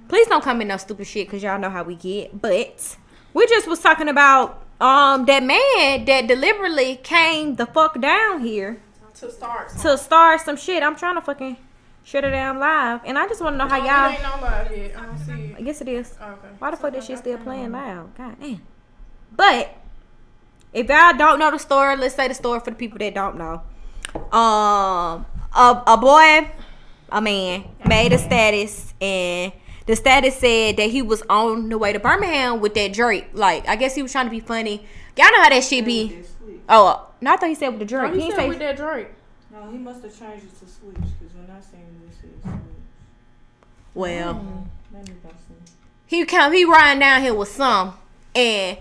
Please don't comment no stupid shit because y'all know how we get. But we just was talking about that man that deliberately came the fuck down here to start some shit. I'm trying to fucking shut it down live, and I just want to know how y'all. It ain't no live yet. I don't see it. I guess it is. Okay. Why the fuck that shit still playing loud? God damn. But if y'all don't know the story, let's say the story for the people that don't know. A man made a status, and the status said that he was on the way to Birmingham with that Drake. Like, I guess he was trying to be funny. Y'all know how that shit be. Oh, no, I thought he said with the Drake. Oh, he said with that Drake. No, he must have changed it to Switch, because when I seen this, it's Switch. Well, he riding down here with some, and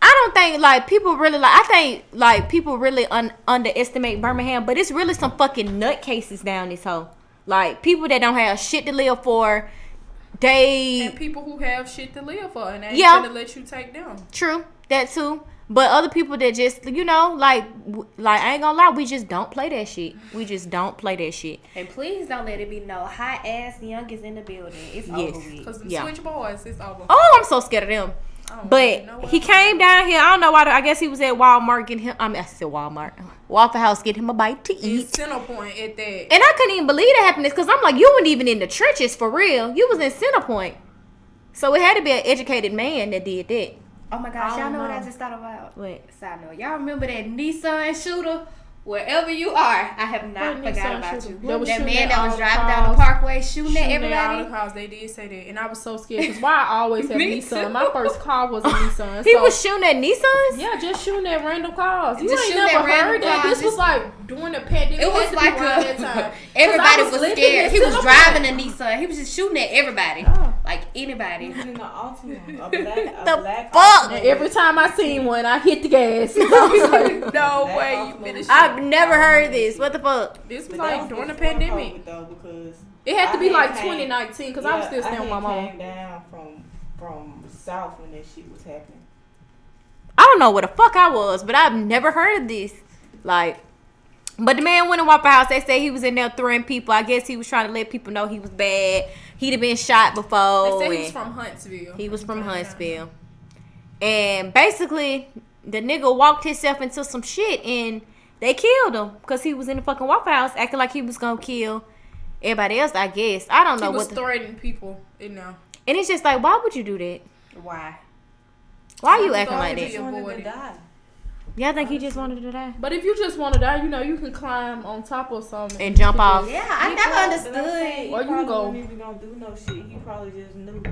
I don't think like people really like. I think like people really underestimate Birmingham, but it's really some fucking nutcases down this hole. Like people that don't have shit to live for. And people who have shit to live for, and they ain't gonna let you take them. True, that too. But other people that just, like I ain't gonna lie, we just don't play that shit. We just don't play that shit. And please don't let it be no hot ass youngest in the building. It's over with. Because the Switch Boys, it's over. Oh, I'm so scared of them. But he came down here. I don't know why. I guess he was at Walmart getting him. I said Walmart. Waffle House getting him a bite to eat. Centerpoint at that. And I couldn't even believe that happened because I'm like, you weren't even in the trenches for real. You was in Centerpoint. So it had to be an educated man that did that. Oh my gosh, y'all know what I just thought about? What? Side note. Y'all remember that Nissan shooter? Wherever you are, I have not forgot about you. That man that was driving down the parkway shooting at everybody. They did say that, and I was so scared because why I always have Nissan. My first car was a Nissan. He was shooting at Nissans? Yeah, just shooting at random cars. You just ain't never heard that. This was like during the pandemic. It was like that time. Everybody was scared. He was driving a Nissan. He was just shooting at everybody, like anybody. He was in the Altima, a black fuck. And every time I seen one, I hit the gas. I was like, no way, you finished. I've never heard this. What the fuck? This was like during the pandemic. Because it had to be like 2019 because I was still staying with my mom. I came down from South when that shit was happening. I don't know where the fuck I was, but I've never heard of this. Like, but the man went in Waffle House. They say he was in there throwing people. I guess he was trying to let people know he was bad. He'd have been shot before. They say he was from Huntsville. He was from Huntsville. And basically, the nigga walked himself into some shit and they killed him because he was in the fucking Waffle House acting like he was going to kill everybody else, I guess. I don't know. He was threatening people, And it's just like, why would you do that? Why? Why are you acting like that? He wanted to die. Yeah, I think he just wanted to die. But if you just want to die, you can climb on top of something. And jump off. Yeah, I never understood. Or you go. Wasn't even going to do no shit. He probably just knew.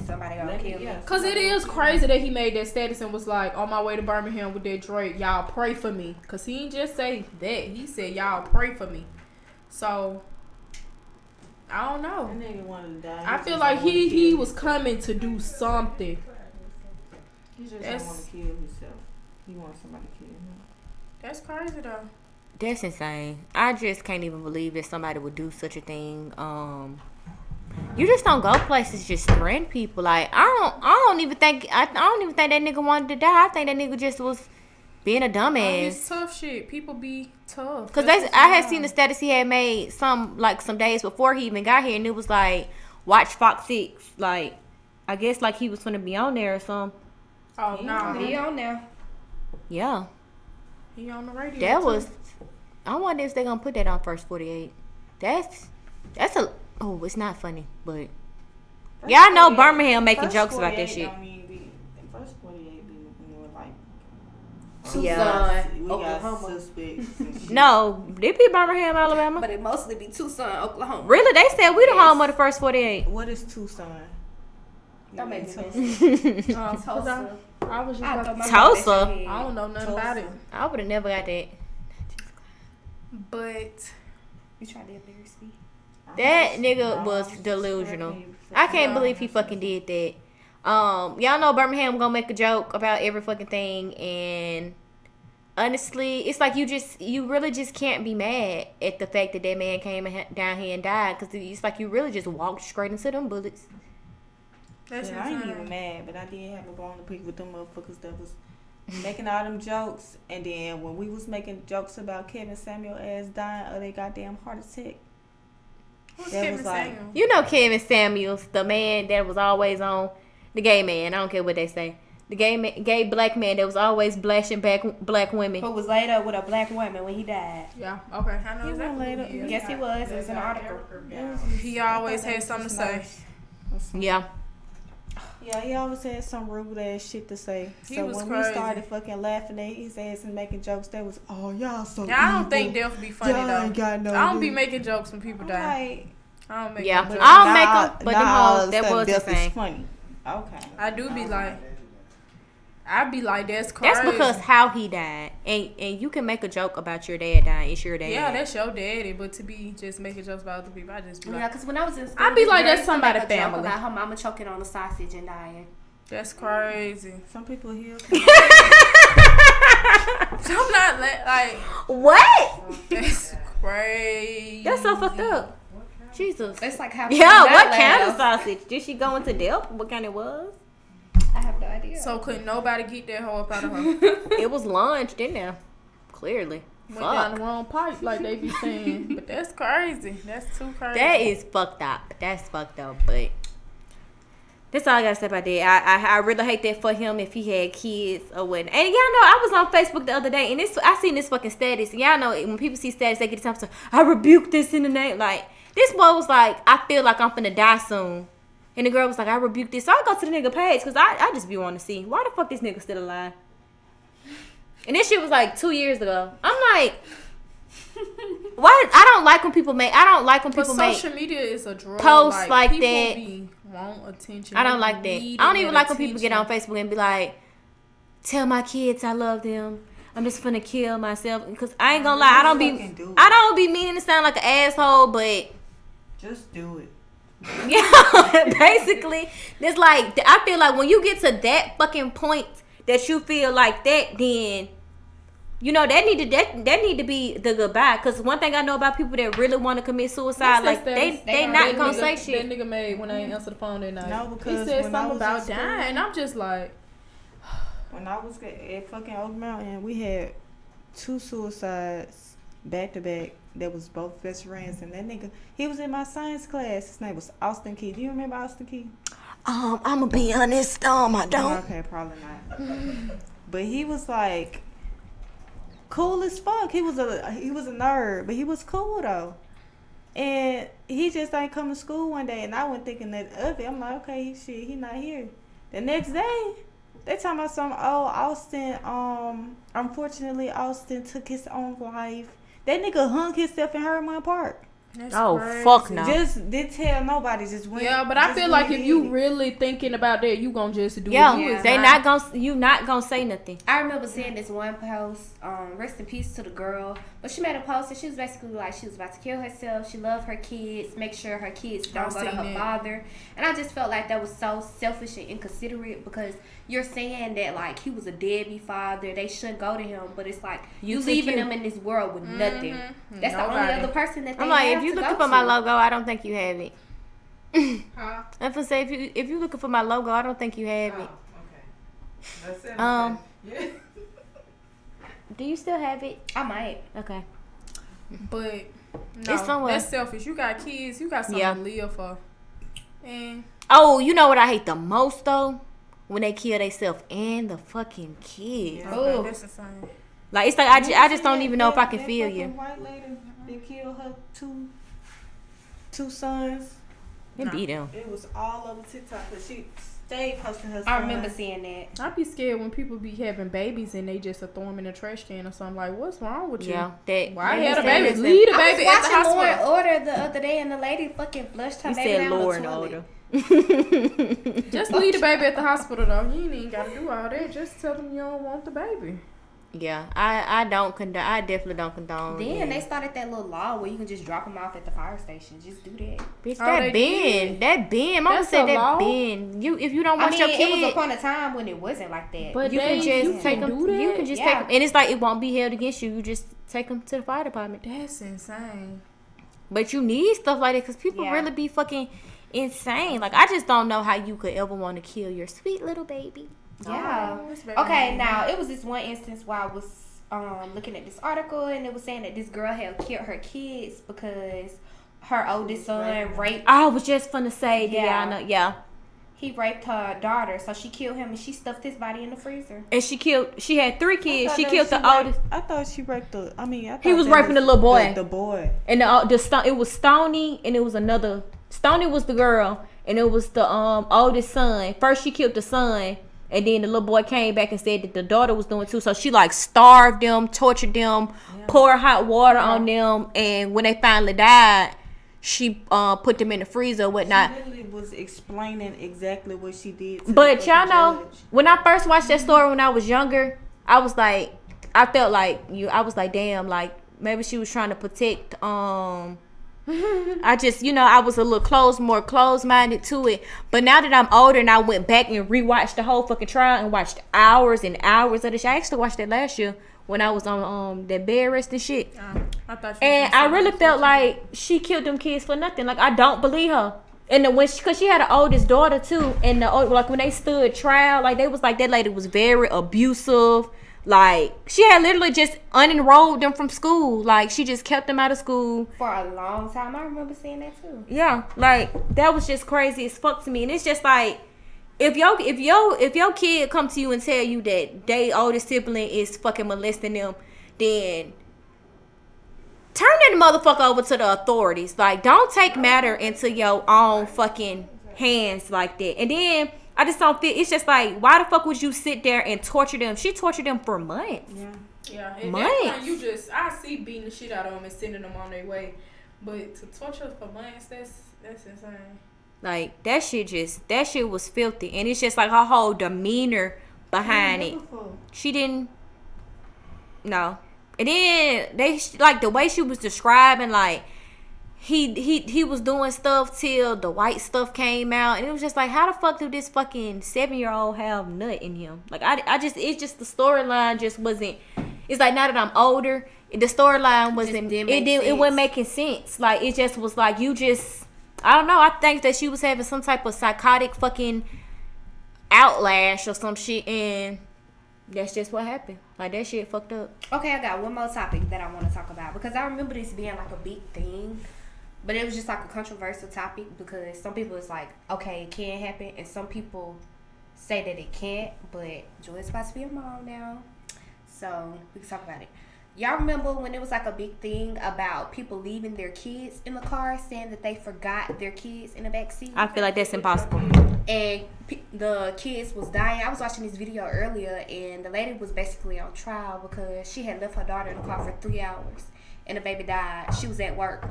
Somebody gonna kill me. Cause it is crazy that he made that status and was like, on my way to Birmingham with that Drake, y'all pray for me. Cause he didn't just say that. He said y'all pray for me. So I don't know. That nigga wanted to die. I feel like he was coming to do something. He just don't want to kill himself. He wants somebody to kill him. That's crazy though. That's insane. I just can't even believe that somebody would do such a thing. You just don't go places just threaten people. Like I don't even think that nigga wanted to die. I think that nigga just was being a dumbass. It's tough shit. People be tough. Cause I had seen the status he had made some days before he even got here, and it was like watch Fox 6. Like I guess like he was gonna be on there or something. Oh no, he on there. Yeah, he on the radio. That was. I wonder if they're gonna put that on First 48. That's a. Oh, it's not funny, but yeah, I know Birmingham making jokes about that shit. First 48 be more like Tucson, we got suspects. No, they be Birmingham, Alabama, but it mostly be Tucson, Oklahoma. Really, they said we the home of the First 48. What is Tucson? That makes sense. Tulsa. I was just Tulsa. I don't know nothing about it. I would have never got that. But you tried to be speed. That nigga was delusional. I can't believe he fucking did that. Y'all know Birmingham gonna make a joke about every fucking thing, and honestly, it's like you really just can't be mad at the fact that man came down here and died, because it's like you really just walked straight into them bullets. I ain't even mad, but I did have a bone to pick with them motherfuckers that was making all them jokes, and then when we was making jokes about Kevin Samuel ass dying of their goddamn heart attack. Who's Kevin Samuels? You know Kevin Samuels, the man that was always on, the gay man. I don't care what they say. The gay black man that was always blashing back black women. Who was laid up with a black woman when he died. Yeah, okay. I know exactly laid up. Yes, he was. It was an article. He always had something to say. Yeah. Yeah, he always had some rude ass shit to say. He was when crazy. we started fucking laughing at his ass and making jokes, that was, y'all so Yeah, I don't evil. think they'll be funny Y'all ain't though. got no I don't be use. making jokes when people die. Right. I don't make Yeah. no jokes. I don't make them, but them all hoes, of a that sudden was the death is same. funny. Okay. I do be like, I be like, that's crazy. That's because how he died. And you can make a joke about your dad dying. It's your dad. Yeah, that's your daddy, but to be just making jokes about other people, I just be like, Yeah, because when I was in school, I be like, this that's girl used to somebody's make a joke family. about her mama choking on a sausage and dying. that's crazy. Some people heal. I'm not like, What? that's crazy. That's so fucked up. Jesus. It's like how. Yeah, what kind of sausage? Did she go into depth? What kind it was? I have no idea. So couldn't nobody get that hoe up out of her? It was lunch, didn't there? Clearly. Went down the Fuck. wrong pipe, like they be saying. But that's crazy. That's too crazy. That is fucked up. That's fucked up, but that's all I gotta say about that. I really hate that for him if he had kids or whatnot. And y'all know I was on Facebook the other day and I seen this fucking status. And y'all know when people see status, they get the time to I rebuke this in the name. Like this boy was like, I feel like I'm finna die soon. And the girl was like, I rebuke this. So I go to the nigga page because I just be wanting to see why the fuck this nigga still alive. And this shit was like 2 years ago. I'm like, why? I don't like when people make. But social media is a drug. posts like people that. Be want attention. I don't like that. I don't even like when people get on Facebook and be like, tell my kids I love them. I'm just finna kill myself. Because I ain't gonna lie, I don't be meaning to sound like an asshole, but Just do it. yeah, basically, it's like I feel like when you get to that fucking point that you feel like that, then you know that need to be the goodbye. Because one thing I know about people that really want to commit suicide, like they not gonna say shit. That nigga made when I ain't answer the phone that night. No, because he said when I something was about in school- dying. I'm just like, When I was at fucking Oak Mountain, we had 2 suicides back to back. That was both best friends, and that nigga, he was in my science class. His name was Austin Key. Do you remember Austin Key? I'm gonna be honest, I don't. Okay, probably not. But he was like cool as fuck. He was a nerd, but he was cool though. And he just ain't come to school one day, and I went thinking that of it. I'm like, okay, shit, he not here. The next day, they talking about some Austin. Unfortunately, Austin took his own life. That nigga hung himself in Herman Park. that's Oh crazy. fuck no. Just didn't tell nobody. Just went. Yeah, but I just feel went like and if you did it. really thinking about that, you gonna just do Yeah, it. You is they not gonna say nothing. I remember seeing this one post, rest in peace to the girl, but she made a post and she was basically like she was about to kill herself. She loved her kids, make sure her kids don't go to her father. And I just felt like that was so selfish and inconsiderate because you're saying that like he was a deadbeat father, they shouldn't go to him, but it's like you leaving them in this world with nothing. That's the only other person that they I'm like, have if you to looking go for my to. logo, I don't think you have it. Huh? I'm gonna say if you looking for my logo, I don't think you have it. Okay. That's it. Yeah. Do you still have it? I might. Okay. But no, It's somewhere. that's selfish. You got kids, you got something Yeah. to live for. And Oh, you know what I hate the most though? When they kill themselves and the fucking kids. okay, that's insane. Like it's like I just don't even know if I can feel That you. fucking white lady that killed her two sons. It be them. It was all over TikTok, but she stayed posting her. I remember seeing that. I'd be scared when people be having babies and they just throw them in a trash can or something. Like, what's wrong with you? Yeah, that. Why you had a said baby? listen. Leave the I baby was at the watching Law and hospital. Order the other day, and the lady fucking flushed her You baby said down Law the and toilet. Order. Just leave the baby at the hospital though. You ain't even gotta do all that. Just tell them you don't want the baby. Yeah, I don't condone. I definitely don't condone. Then they started that little law where you can just drop them off at the fire station. Just do that. Bitch, Oh, that they Ben, did. that Ben. Mama That's said a that law? Ben. You if you don't I want mean, your it kid, was a point of time when it wasn't like that. But you can you just take can them. do You that? can just Yeah. take them, and it's like it won't be held against you. You just take them to the fire department. That's insane. But you need stuff like that because people Yeah. really be fucking insane. Like I just don't know how you could ever want to kill your sweet little baby. Yeah. Oh, this baby Okay, baby. now it was this one instance where I was looking at this article and it was saying that this girl had killed her kids because her oldest son raped. I was just finna say, Yeah. Deanna. Yeah. He raped her daughter, so she killed him and she stuffed his body in the freezer. And she had 3 kids. She that killed the raped- oldest. I thought she raped the. I thought He was that raping the little boy. The boy. And it was Stoney, and it was another. Stoney was the girl, and it was the oldest son. First she killed the son, and then the little boy came back and said that the daughter was doing too. So she like starved them, tortured them, poured hot water on them, and when they finally died, she put them in the freezer or whatnot. She literally was explaining exactly what she did. But y'all know, when I first watched that story when I was younger, I was like, I felt like I was like, damn, like maybe she was trying to protect. I just, I was a little more closed-minded to it. But now that I'm older and I went back and rewatched the whole fucking trial and watched hours and hours of the shit. I actually watched that last year when I was on that bed rest and shit. I thought And I really felt like she killed them kids for nothing. Like, I don't believe her. And because she had an oldest daughter too, and when they stood trial, like they was like that lady was very abusive. Like she had literally just unenrolled them from school. Like she just kept them out of school For a long time. I remember seeing that too. Yeah, like that was just crazy as fuck to me. And it's just like if your kid come to you and tell you that they oldest sibling is fucking molesting them, then turn that motherfucker over to the authorities. Like, don't take matter into your own fucking hands like that. And then I just don't feel. It's just like, why the fuck would you sit there and torture them? She tortured them for months. Yeah. At Months. that point, I see beating the shit out of them and sending them on their way. But to torture for months, that's insane. Like that shit was filthy, and it's just like her whole demeanor behind it. She didn't. No. And then like the way she was describing, like he was doing stuff till the white stuff came out, and it was just like, how the fuck do this fucking 7-year-old have nut in him? Like it's just the storyline just wasn't. It's like now that I'm older, the storyline wasn't. It wasn't making sense. Like it just was like I don't know. I think that she was having some type of psychotic fucking outlash or some shit, and that's just what happened. Like that shit fucked up. Okay, I got one more topic that I want to talk about because I remember this being like a big thing, but it was just like a controversial topic because some people is like, okay, it can happen, and some people say that it can't. But Joy's about to be a mom now, so we can talk about it. Y'all remember when it was like a big thing about people leaving their kids in the car, saying that they forgot their kids in the back seat? I feel like that's impossible. And the kids was dying. I was watching this video earlier, and the lady was basically on trial because she had left her daughter in the car for 3 hours, and the baby died. She was at work,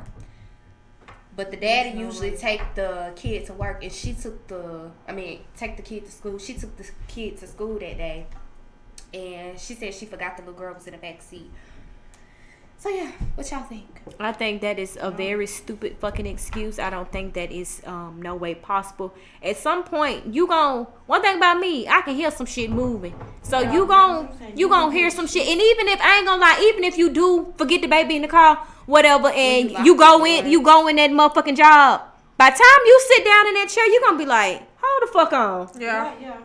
but the daddy usually take the kid to work, and she take the kid to school. She took the kid to school that day, and she said she forgot the little girl was in the back seat. So yeah, what y'all think? I think that is a very stupid fucking excuse. I don't think that is no way possible. At some point, one thing about me, I can hear some shit moving. So you gon' hear some shit. And even if I ain't gonna lie, even if you do forget the baby in the car, whatever, and you go in that motherfucking job, by the time you sit down in that chair, you gonna be like, hold the fuck on. Yeah.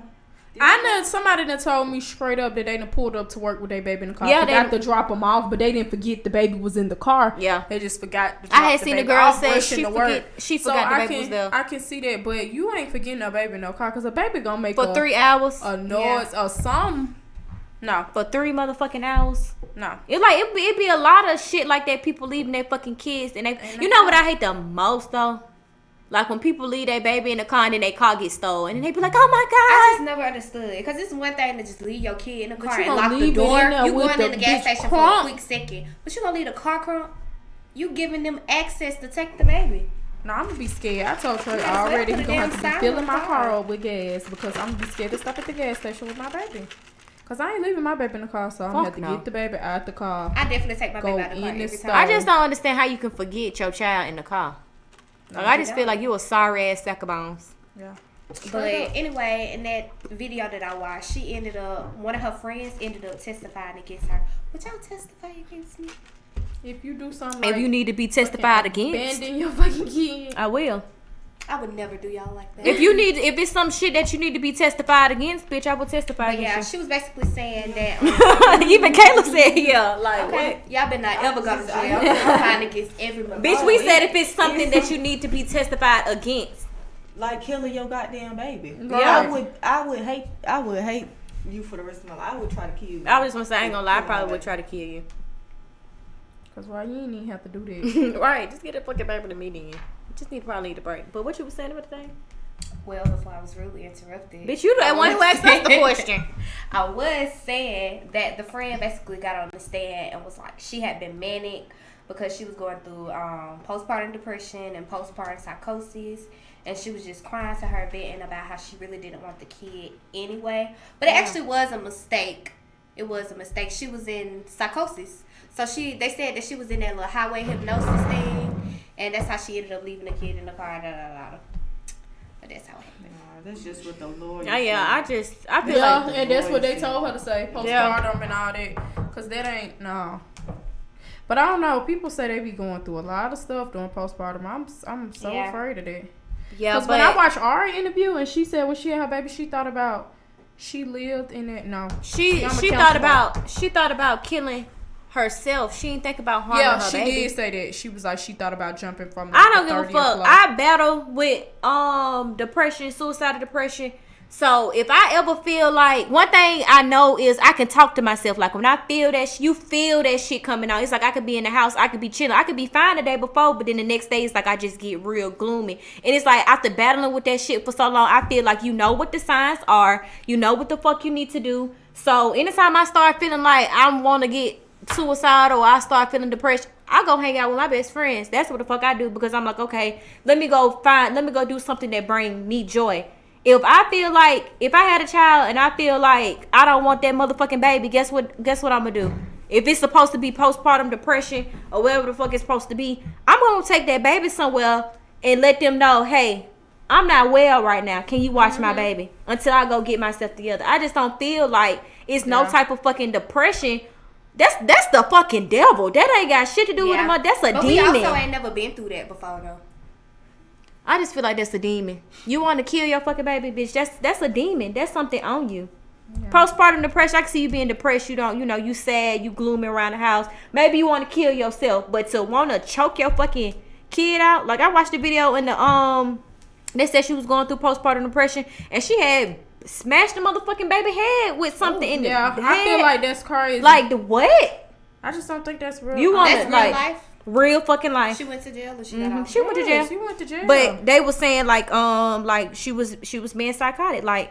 I know somebody that told me straight up that they done pulled up to work with their baby in the car. Yeah, forgot to drop them off, but they didn't forget the baby was in the car. Yeah, they just forgot to drop I had the seen baby. the girl say she forgot the baby was there. I can see that, but you ain't forgetting no baby in no car because a baby gonna make for 3 hours a noise or something. No, for 3 motherfucking hours. No, it be a lot of shit like that. People leaving their fucking kids, and you know what I hate the most though. Like when people leave their baby in the car and then their car gets stolen, and they be like, "Oh my god!" I just never understood because it's one thing to just leave your kid in the car and lock the door. You going in the gas station for a quick second, but you gonna leave the car crump? You giving them access to take the baby? No, I'm gonna be scared. I told her already he's gonna have to be filling my car up with gas because I'm gonna be scared to stop at the gas station with my baby. Cause I ain't leaving my baby in the car, so I'm gonna have to get the baby out the car. I definitely take my baby out the car every time. I just don't understand how you can forget your child in the car. Like, I just feel like you a sorry ass sack of bones. Yeah. But anyway, in that video that I watched, one of her friends ended up testifying against her. Would y'all testify against me? If you do something if you need to be testified against, abandon your fucking kid. I will. I would never do y'all like that. If it's some shit that you need to be testified against, bitch, I will testify But against she was basically saying that. Even Kayla said, yeah, like, okay, what? y'all better not ever go to jail. I'm fighting against every mother. Bitch, we said if it's something that you need to be testified against. Like killing your goddamn baby. Yeah. I would hate you for the rest of my life. I would try to kill you. I was gonna say, I ain't gonna lie, I probably would try to kill you. Cause why you ain't even have to do that? Right, just get a fucking baby to me then. You just probably need a break. But what you was saying about the thing? Well, before I was rudely interrupted. Bitch, you the one who asked us the question. I was saying that the friend basically got on the stand and was like, she had been manic because she was going through postpartum depression and postpartum psychosis. And she was just crying to her venting about how she really didn't want the kid anyway. But it actually was a mistake. It was a mistake. She was in psychosis. So they said that she was in that little highway hypnosis thing, and that's how she ended up leaving the kid in the car. But that's how it happened. That's just what the Lord. I feel Yeah, like and that's what they told her to say, postpartum and all that, cause that ain't no. But I don't know. People say they be going through a lot of stuff during postpartum. I'm so afraid of that. Yeah, because when I watched Ari interview and she said when she had her baby, she thought about she lived in that. No, she thought about killing herself. She didn't think about harming her baby. Yeah, she did say that. She was like, she thought about jumping from I don't give a fuck. I battle with depression, suicidal depression. So if I ever feel like, one thing I know is I can talk to myself. Like when I feel that, you feel that shit coming out. It's like I could be in the house, I could be chilling, I could be fine the day before, but then the next day it's like I just get real gloomy. And it's like after battling with that shit for so long, I feel like you know what the signs are, you know what the fuck you need to do. So anytime I start feeling like I want to get suicidal or I start feeling depressed, I go hang out with my best friends. That's what the fuck I do, because I'm like, okay, let me go do something that bring me joy. If I feel like, if I had a child and I feel like I don't want that motherfucking baby, guess what I'm gonna do? If it's supposed to be postpartum depression or whatever the fuck it's supposed to be, I'm gonna take that baby somewhere and let them know, hey, I'm not well right now. Can you watch my baby until I go get myself together? I just don't feel like it's no type of fucking depression. That's the fucking devil. That ain't got shit to do with him. That's a demon. We also ain't never been through that before though. I just feel like that's a demon. You want to kill your fucking baby, bitch. That's a demon. That's something on you. Yeah. Postpartum depression. I can see you being depressed. You sad. You gloomy around the house. Maybe you want to kill yourself, but to want to choke your fucking kid out. Like I watched the video in the they said she was going through postpartum depression and she had smashed the motherfucking baby head with something in the head. I feel like that's crazy. Like the what? I just don't think that's real. You want that's real life? Real fucking life. She went to jail or she got off? She went to jail. She went to jail. But they were saying like she was being psychotic. Like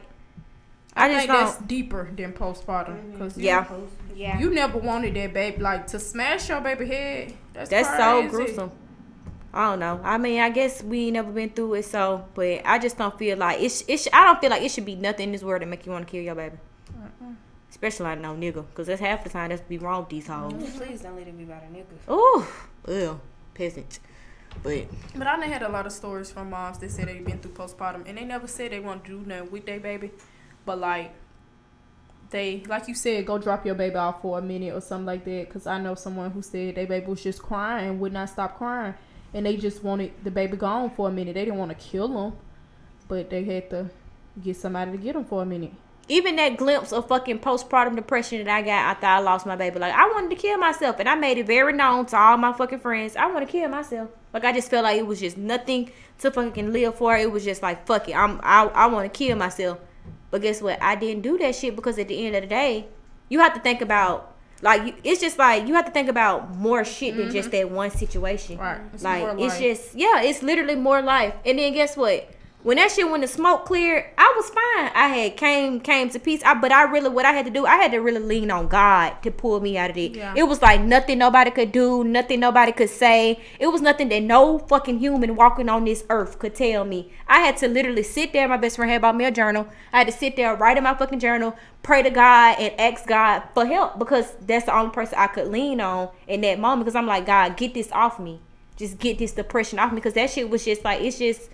I think that's deeper than postpartum. Cause you never wanted that baby. Like to smash your baby head. That's so gruesome. I don't know. I mean, I guess we ain't never been through it, so. But I just don't feel like I don't feel like it should be nothing in this world that make you want to kill your baby. Especially like no nigga, because that's half the time that's be wrong with these hoes. Please don't let it be about a nigga. Ooh, ew, peasant. But I done had a lot of stories from moms that said they been through postpartum and they never said they want to do nothing with their baby, but like they, like you said, go drop your baby off for a minute or something like that. Because I know someone who said their baby was just crying and would not stop crying, and they just wanted the baby gone for a minute. They didn't want to kill him, but they had to get somebody to get him for a minute. Even that glimpse of fucking postpartum depression that I got after I lost my baby, like I wanted to kill myself, and I made it very known to all my fucking friends. I want to kill myself. Like I just felt like it was just nothing to fucking live for. It was just like fuck it, I want to kill myself. But guess what? I didn't do that shit, because at the end of the day, you have to think about it's just like you have to think about more shit than just that one situation. Right. It's just it's literally more life. And then guess what? When that shit, when the smoke cleared, I was fine. I had came to peace. But what I had to do, I had to really lean on God to pull me out of it. Yeah. It was like nothing nobody could do, nothing nobody could say. It was nothing that no fucking human walking on this earth could tell me. I had to literally sit there. My best friend had bought me a journal. I had to sit there, write in my fucking journal, pray to God, and ask God for help, because that's the only person I could lean on in that moment. Because I'm like, God, get this off me. Just get this depression off me. Because that shit was just like, it's just...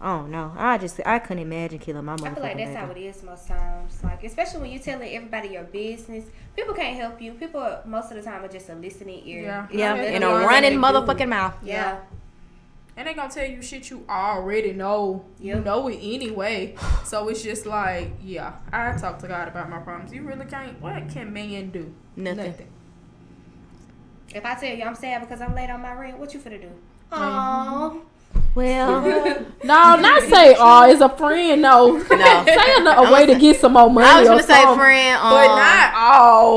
I don't know. I couldn't imagine killing my motherfucking baby. I feel like that's how it is most times. Like, especially when you're telling everybody your business, people can't help you. People most of the time are just a listening ear. Yeah, in a running motherfucking mouth. Yeah. And they gonna tell you shit you already know. You know it anyway. So it's just like, yeah, I talk to God about my problems. You really can't. What can man do? Nothing. If I tell you I'm sad because I'm late on my rent, what you finna do? Aww. Well, no, not say, it's a friend. No. Say a way to get some more money. I was gonna say friend, but not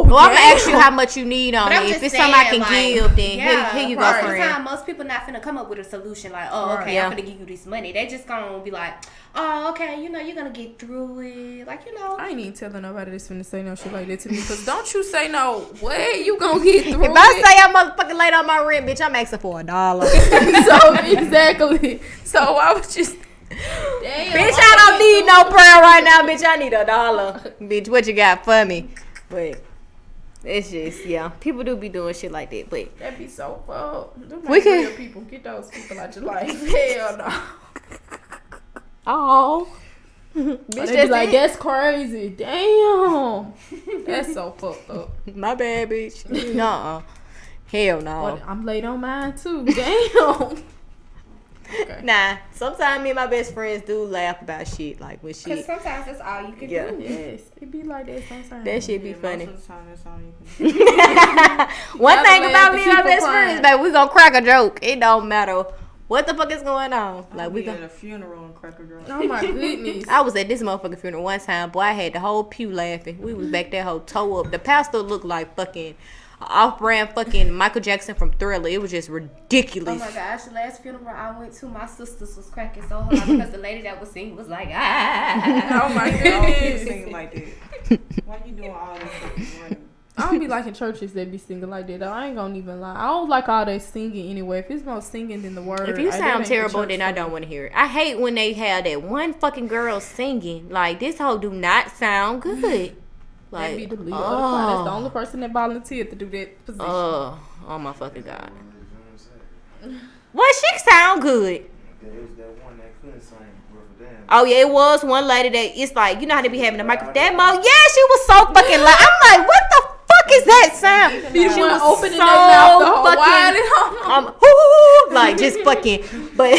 Well, I'm gonna ask you how much you need on it. If it's something I can give, then here you go, friend. Sometimes most people not finna come up with a solution like, okay, I'm finna give you this money. They just gonna be like, okay, you're gonna get through it. Like, I ain't even telling nobody that's finna say no shit like that to me. Because don't you say no way you gonna get through it. If I say I'm motherfucking late on my rent, bitch, I'm asking for $1. So, exactly. So, I was just... Damn, bitch, I don't need no prayer right now, bitch. I need $1. Bitch, what you got for me? But it's just, people do be doing shit like that. But that'd be so fun. We can people get those people out your life. Hell no. Oh, bitch, they be like, that's crazy. Damn, that's so fucked up. My bad, bitch. No, hell no. But I'm late on mine too. Damn. Okay. Nah, sometimes me and my best friends do laugh about shit like when shit. Because sometimes that's all you can do. Yes, it be like that sometimes. That shit be funny. Most of the time, that's all you can do. One thing about me and my best friends, baby, we gonna crack a joke. It don't matter what the fuck is going on. Like we at a funeral and crack a joke. Oh my goodness. I was at this motherfucking funeral one time. Boy, I had the whole pew laughing. We was back there whole toe up. The pastor looked like fucking off-brand fucking Michael Jackson from Thriller. It was just ridiculous. Oh my gosh, the last funeral I went to, my sisters was cracking so hard because the lady that was singing was like, ah. Oh my goodness. Singing like that. Why you doing all this? I don't be liking churches that be singing like that. I ain't gonna even lie. I don't like all that singing anyway. If it's more singing than the word. If you sound terrible, then I don't want to hear it. I hate when they have that one fucking girl singing. Like, this hoe do not sound good. Like, be the leader of the choir. That's the only person that volunteered to do that position. Oh my fucking God. Well, she sound good. Oh yeah, it was one lady that it's like, you know how they be having the microphone. That mo, yeah, she was so fucking loud. I'm like, what the fuck is that sound? She was opening that mouth fucking, like just fucking, but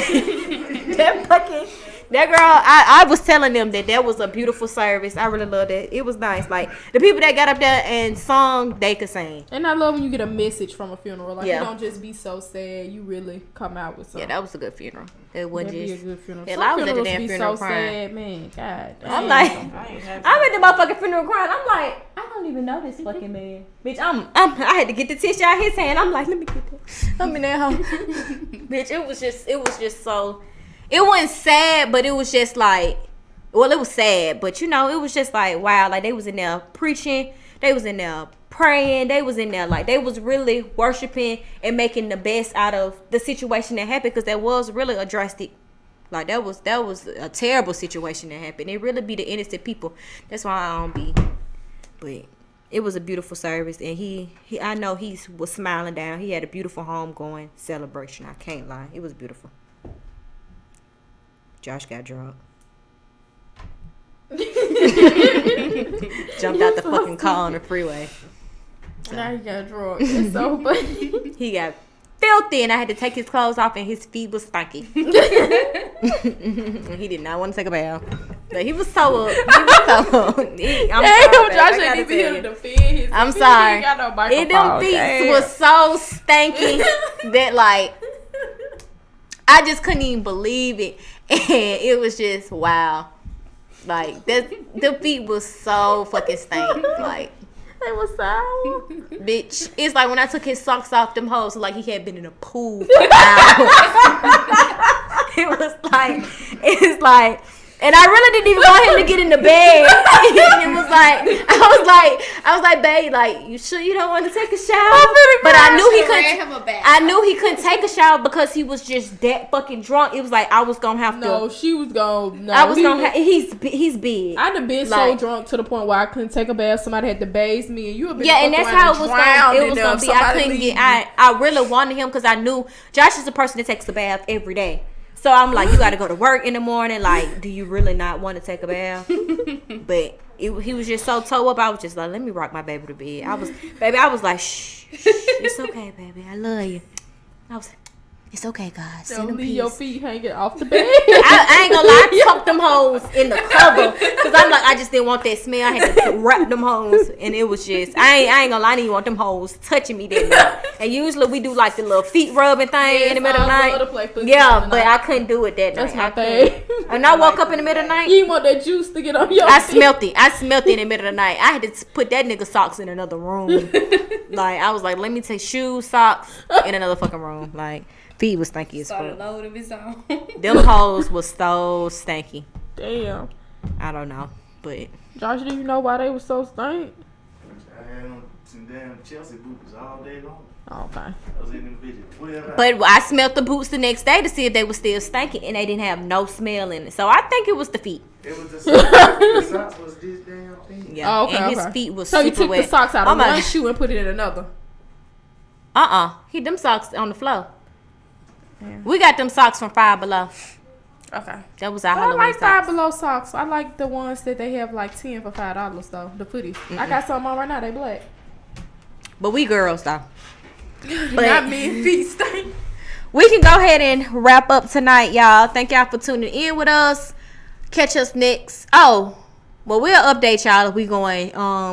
that fucking. That girl, I was telling them that was a beautiful service. I really loved it. It was nice. Like, the people that got up there and sung, they could sing. And I love when you get a message from a funeral. Like, you don't just be so sad. You really come out with something. Yeah, that was a good funeral. It wasn't That'd just... be a good funeral. Yeah, some I was at the funerals damn be funeral so crying. sad, man. God damn. I'm like, I'm at the motherfucking funeral crying. I'm like, I don't even know this fucking man. Bitch, I had to get the tissue out of his hand. I'm like, let me get that. I'm in that home. Bitch, it was just so... It wasn't sad, but it was just like, well, it was sad, but it was just like, wow, like they was in there preaching, they was in there praying, they was in there like they was really worshiping and making the best out of the situation that happened, because that was really a drastic, like that was a terrible situation that happened. It really be the innocent people. That's why I don't be, but it was a beautiful service, and he I know he was smiling down. He had a beautiful homegoing celebration. I can't lie, it was beautiful. Josh got drunk. Jumped out the fucking car on the freeway. So. Now he got drunk. It's so funny. He got filthy, and I had to take his clothes off, and his feet was stanky. He did not want to take a bath. But he was so up. I'm sorry. Josh ain't even here to defend his. I'm sorry. He got no microphone. Them feet was so stanky that like I just couldn't even believe it. And it was just wow. Like the feet was so fucking stank. Like they was sour. Bitch, it's like when I took his socks off, them hoes like he had been in a pool for hours. It's like, and I really didn't even want him to get in the bed. It was like, I was like, babe, like, you sure you don't want to take a shower? But I knew he couldn't take a shower because he was just that fucking drunk. It was like I was gonna have to. No, she was gonna. No, I was gonna. He's big. I'd have been so drunk to the point where I couldn't take a bath. Somebody had to bathe me, and you would be. Yeah, and that's how it was gonna be. I couldn't get. I really wanted him because I knew Josh is a person that takes a bath every day. So I'm like, you got to go to work in the morning. Like, do you really not want to take a bath? But he was just so toe up. I was just like, let me rock my baby to bed. I was like, shh, it's okay, baby. I love you. I was like, It's okay, guys. Don't leave your feet hanging off the bed. I ain't gonna lie, I tucked them hoes in the cover because I'm like, I just didn't want that smell. I had to wrap them hoes, and it was just I ain't gonna lie, I didn't want them hoes touching me that night. And usually we do like the little feet rubbing thing in the middle of the night. Yeah, but I couldn't do it that night. That's my thing. And I woke up in the middle of the night. You want that juice to get on your I feet. smelt it. I smelt it in the middle of the night. I had to put that nigga socks in another room. Like I was like, let me take shoes, socks in another fucking room. Like. Feet was stanky as fuck. Load of his own. Them hoes was so stanky. Damn. I don't know, but Josh, do you know why they was so stank? I had on some damn Chelsea boots all day long. Okay. I was in them bitches 12 hours. but I smelled the boots the next day to see if they were still stanky, and they didn't have no smell in it. So I think it was the feet. It was the socks. The socks was this damn thing. Yeah, Oh, okay, and his okay. feet was So super you took wet. the socks out Oh of my one God. shoe and put it in another. He them socks on the floor. Yeah. We got them socks from Five Below. Okay. That was our I Halloween like Five socks. Below socks. I like the ones that they have like 10 for $5 though. The footies. I got some on right now. They black. But we girls though. But Not me and feet stink. we can go ahead and wrap up tonight, y'all. Thank y'all for tuning in with us. Catch us next. Oh, well, we'll update y'all if we going.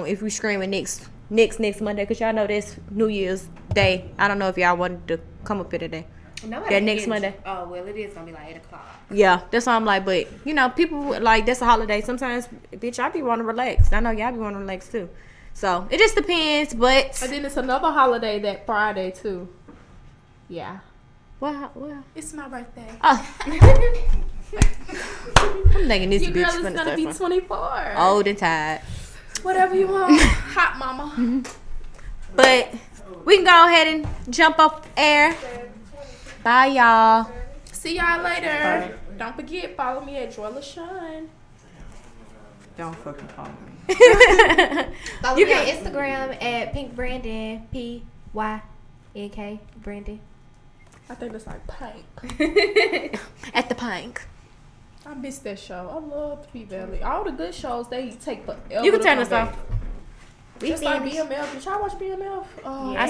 If we screaming next Monday, cause y'all know this New Year's Day. I don't know if y'all wanted to come up here today. Nobody next can- Monday. Oh well, it is gonna be like 8 o'clock. Yeah, that's why I'm like, but you know, people like that's a holiday. Sometimes, bitch, I be wanting to relax. I know y'all be wanting to relax too. So it just depends. But And then it's another holiday that Friday too. Yeah. well, It's my birthday. oh, I'm thinking this Your bitch girl is finna gonna be start 24. old and tired. Whatever you want. Hot mama. But we can go ahead and jump up air. Bye, y'all. See y'all later. Don't forget, follow me at Joy LaShawn. Don't fucking call me. Follow You me can- on Instagram at Pink Brandon, PYNK Brandon. I think it's like pink. At the Pink. I missed that show. I love P Valley. All the good shows, they take forever. You can to turn come this back. off. Just like BMF. Did y'all watch BMF? Oh, I